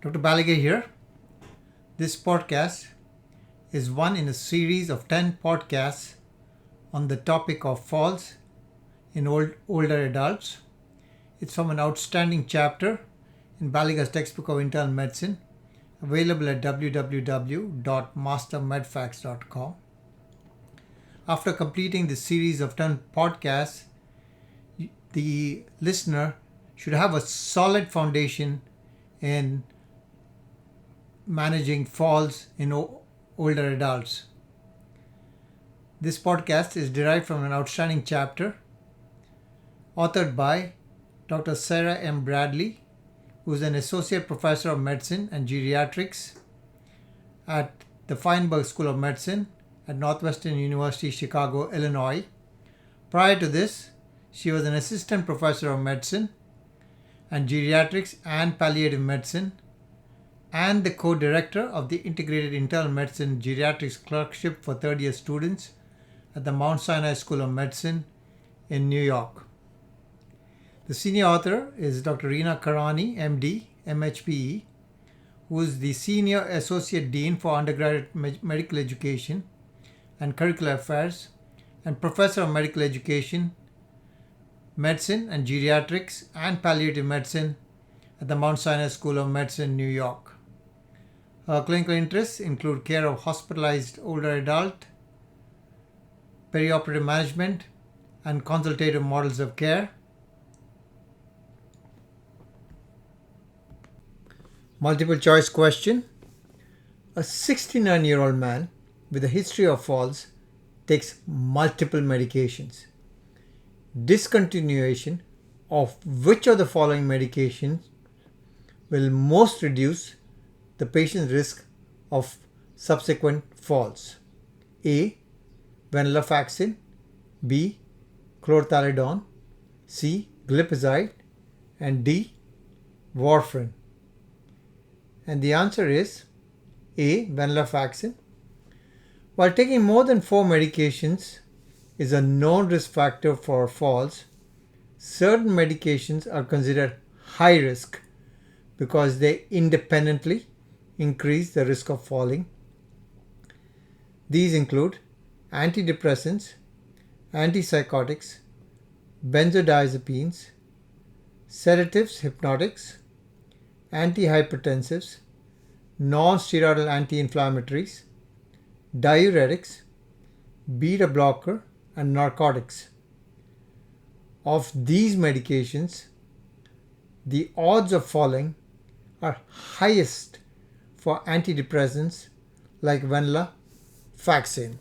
Dr. Baliga here. This podcast is one in a series of 10 podcasts on the topic of falls in older adults. It's from an outstanding chapter in Baliga's textbook of internal medicine, available at www.mastermedfacts.com. After completing this series of 10 podcasts, the listener should have a solid foundation in managing falls in older adults. This podcast is derived from an outstanding chapter authored by Dr. Sara M Bradley, who is an associate professor of medicine and geriatrics at the Feinberg School of Medicine at Northwestern University, Chicago, Illinois. Prior to this, she was an assistant professor of medicine and geriatrics and palliative medicine and the co-director of the Integrated Internal Medicine Geriatrics Clerkship for third-year students at the Mount Sinai School of Medicine in New York. The senior author is Dr. Reena Karani, MD, MHPE, who is the Senior Associate Dean for Undergraduate Medical Education and Curricular Affairs and Professor of Medical Education, Medicine and Geriatrics and Palliative Medicine at the Mount Sinai School of Medicine, New York. Her clinical interests include care of hospitalized older adult, perioperative management, and consultative models of care. Multiple choice question. A 69-year-old man with a history of falls takes multiple medications. Discontinuation of which of the following medications will most reduce the patient's risk of subsequent falls? A. Venlafaxine, B. Chlorthalidone, C. Glipizide, and D. Warfarin. And the answer is A. Venlafaxine. While taking more than 4 medications is a known risk factor for falls, certain medications are considered high risk because they independently increase the risk of falling. These include antidepressants, antipsychotics, benzodiazepines, sedatives, hypnotics, antihypertensives, non-steroidal anti-inflammatories, diuretics, beta blocker, and narcotics. Of these medications, the odds of falling are highest for antidepressants like venlafaxine.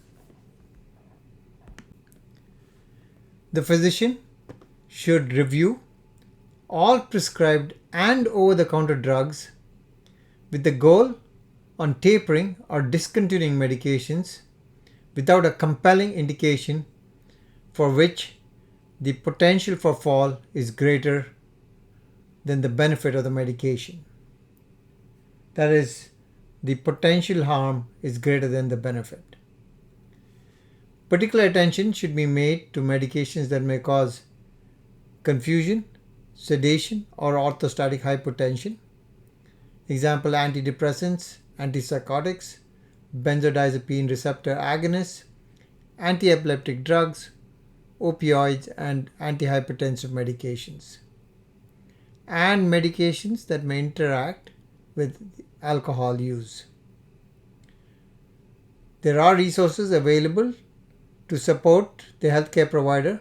The physician should review all prescribed and over-the-counter drugs with the goal on tapering or discontinuing medications without a compelling indication for which the potential for fall is greater than the benefit of the medication. That is, the potential harm is greater than the benefit. Particular attention should be made to medications that may cause confusion, sedation, or orthostatic hypotension. Example: antidepressants, antipsychotics, benzodiazepine receptor agonists, antiepileptic drugs, opioids, and antihypertensive medications. And medications that may interact with alcohol use. There are resources available to support the healthcare provider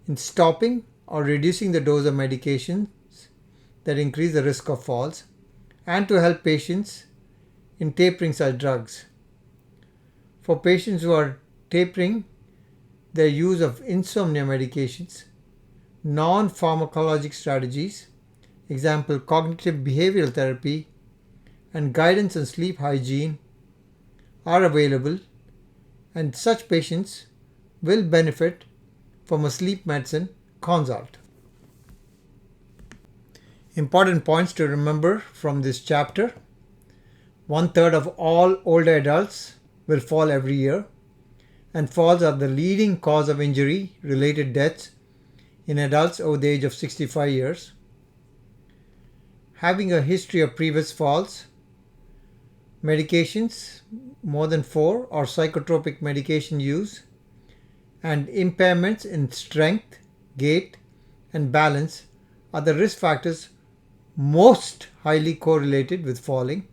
in stopping or reducing the dose of medications that increase the risk of falls and to help patients in tapering such drugs. For patients who are tapering their use of insomnia medications, non-pharmacologic strategies, example cognitive behavioral therapy, and guidance on sleep hygiene are available, and such patients will benefit from a sleep medicine consult. Important points to remember from this chapter. 1/3 of all older adults will fall every year, and falls are the leading cause of injury-related deaths in adults over the age of 65 years. having a history of previous falls, medications, more than 4, or psychotropic medication use, and impairments in strength, gait, and balance are the risk factors most highly correlated with falling.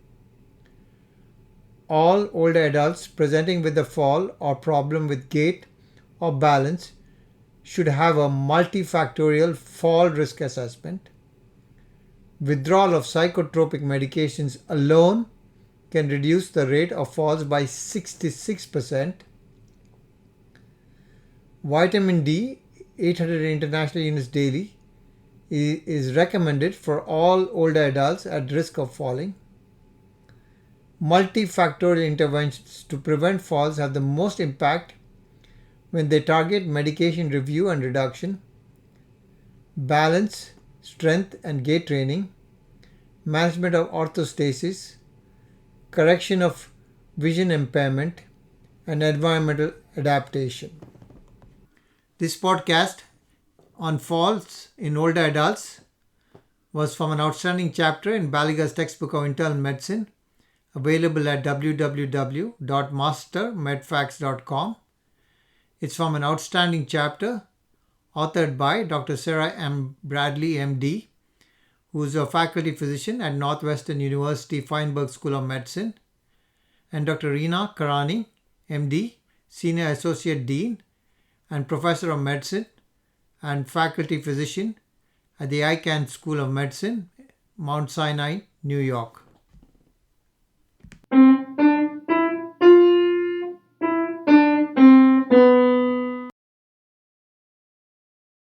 All older adults presenting with a fall or problem with gait or balance should have a multifactorial fall risk assessment. Withdrawal of psychotropic medications alone can reduce the rate of falls by 66%. Vitamin D, 800 international units daily, is recommended for all older adults at risk of falling. Multifactorial interventions to prevent falls have the most impact when they target medication review and reduction, balance, strength and gait training, management of orthostasis, correction of vision impairment, and environmental adaptation. This podcast on falls in older adults was from an outstanding chapter in Baliga's textbook of internal medicine, available at www.mastermedfacts.com. It's from an outstanding chapter authored by Dr. Sara M Bradley, MD, who is a faculty physician at Northwestern University Feinberg School of Medicine, and Dr. Reena Karani, MD, Senior Associate Dean and Professor of Medicine and faculty physician at the Icahn School of Medicine, Mount Sinai, New York.